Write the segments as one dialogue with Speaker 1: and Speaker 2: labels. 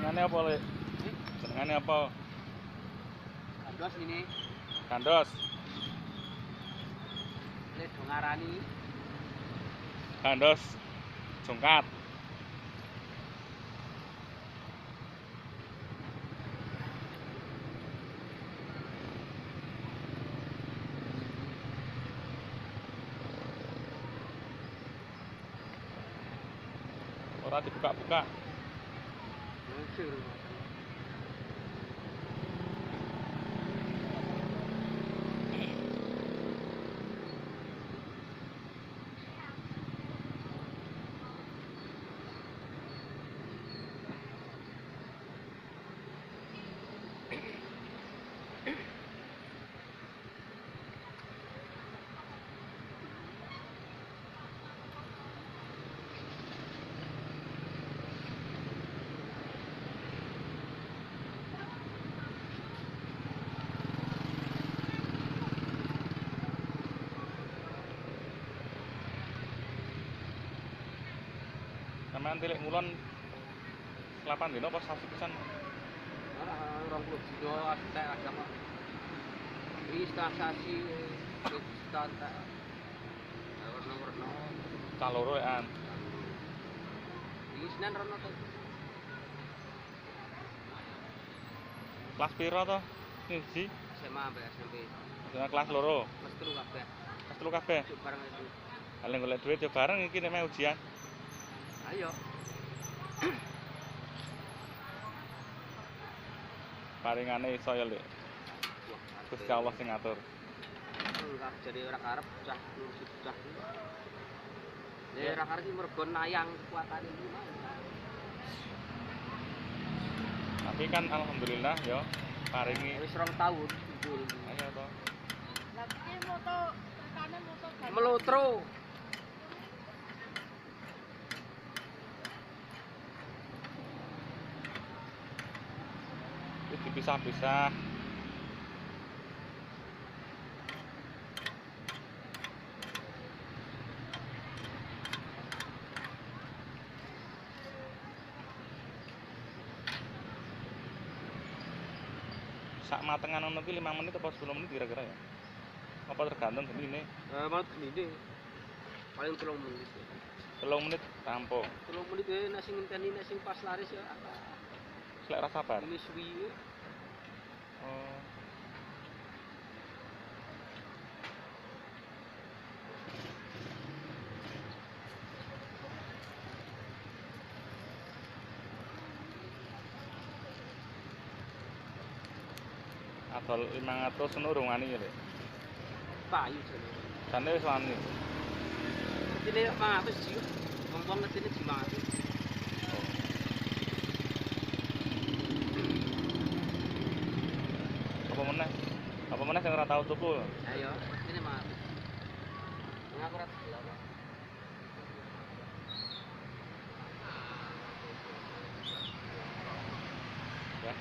Speaker 1: Senengane apa, Lek? Senengane apa?
Speaker 2: Kandos ini.
Speaker 1: Kandos.
Speaker 2: Lek do ngarani
Speaker 1: Kandos jongkat. Ora dibuka-buka.
Speaker 2: ngusir.
Speaker 1: Sampeyan tilik ngulon 8 dino apa sasi pisan?
Speaker 2: Ora 20 dino astek ada kok. Iki stasasi stanta. Warna-warna.
Speaker 1: Caloro an.
Speaker 2: Iki Senin rono to.
Speaker 1: Kelas piro to? Siji.
Speaker 2: SMA sampai SMP.
Speaker 1: Kelas loro.
Speaker 2: Kelas 3 kabeh.
Speaker 1: Kelas 3 kabeh.
Speaker 2: Cuk bareng itu.
Speaker 1: Kalian golek duit yo bareng iki nek mau ujian.
Speaker 2: Ayo.
Speaker 1: Paringane iso ya, Lek. Gusti Allah sing ngatur.
Speaker 2: Enggak jadi ora karep cah ngurusi cah. Ya ora karep iki mergo nayang kekuatan iki mah.
Speaker 1: Tapi kan alhamdulillah yo paringi
Speaker 2: Wis 2 tahun judul.
Speaker 1: ayo to.
Speaker 3: Lah iki moto rekane moto
Speaker 2: Melotro.
Speaker 1: Wis dipisah-pisah. Sak matengan ngono ki 5 menit apa 10 menit kira-kira ya? Apa tergantung gini
Speaker 2: Malah gede. Paling 3 menit.
Speaker 1: 3 menit rampung.
Speaker 2: 3 menit ya nek sing ngenteni nek sing pas laris ya apa.
Speaker 1: Selek rasa sabar.
Speaker 2: Ini suwi.
Speaker 1: Oh. Adol 500 ngono wani ya, Lek.
Speaker 2: Payu jane.
Speaker 1: Jane wis wani.
Speaker 2: Ngetine 500 jiwa. Wong ngetine 500.
Speaker 1: Apa meneh? Apa meneh sing ora tau tuku?
Speaker 2: Ayo, ngetine 500. Ngaku ora delok.
Speaker 1: Ya.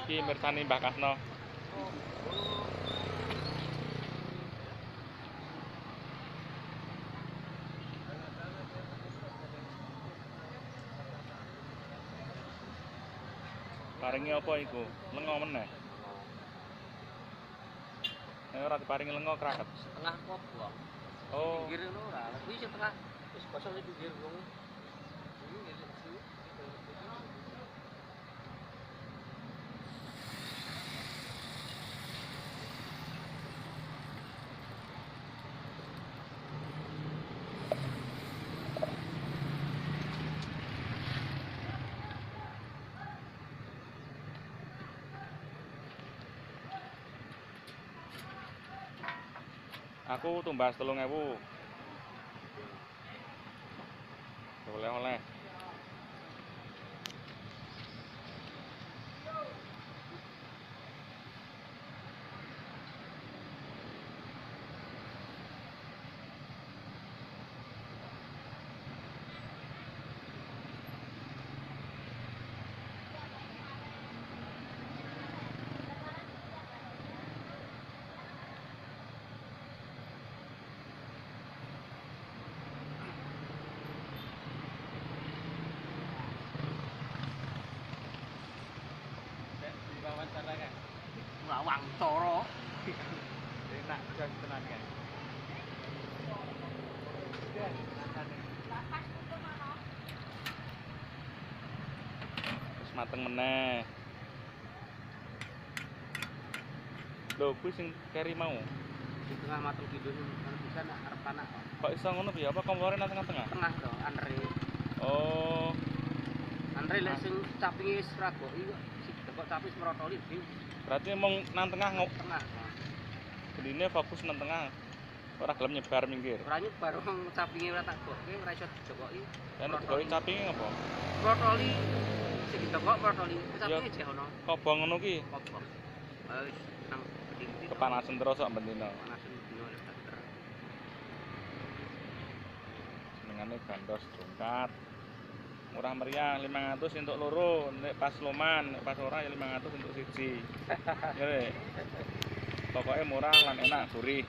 Speaker 1: Iki mirsani Mbah Kasno. Paringi apa iku? Lengo meneh. Nek ora diparingi lengo kraket.
Speaker 2: Setengah kok wong.
Speaker 1: Oh,
Speaker 2: Pinggir ngono ora. Kuwi setengah wis kosong di pinggir wong.
Speaker 1: aku tumbas 3.000. Oleh-oleh. gas tenaga. Terus mateng meneh. Lho, kuwi sing keri mau.
Speaker 2: Di tengah mateng gitu kan bisa nak arep panak.
Speaker 1: Kok iso ngono piye? Apa kompornya nang tengah-tengah?
Speaker 2: Tengah to, Andre.
Speaker 1: Oh,
Speaker 2: Andre lek sing capinge wis ragoki kok sing kok capis merotoli di
Speaker 1: berarti emang nang tengah
Speaker 2: tengah.
Speaker 1: geline fokus nang tengah. Ora gelem nyebar minggir.
Speaker 2: Ora nyebar wong capinge ora tak gokke ora iso dijokoki.
Speaker 1: Kan digawe capinge ngapa?
Speaker 2: Merotoli sing dijokok merotoli capinge jek ono.
Speaker 1: Kobong ngono ki
Speaker 2: Apa? Wis nang gedhi
Speaker 1: kepanasan terus kok bendina.
Speaker 2: panasan dino lek tak
Speaker 1: Senengane gandos jongkat. Murah meriah 500 untuk loro, nek pas loman, nek pas ora ya 500 untuk siji. Ya, Rek. Pokoknya murah lan enak, gurih.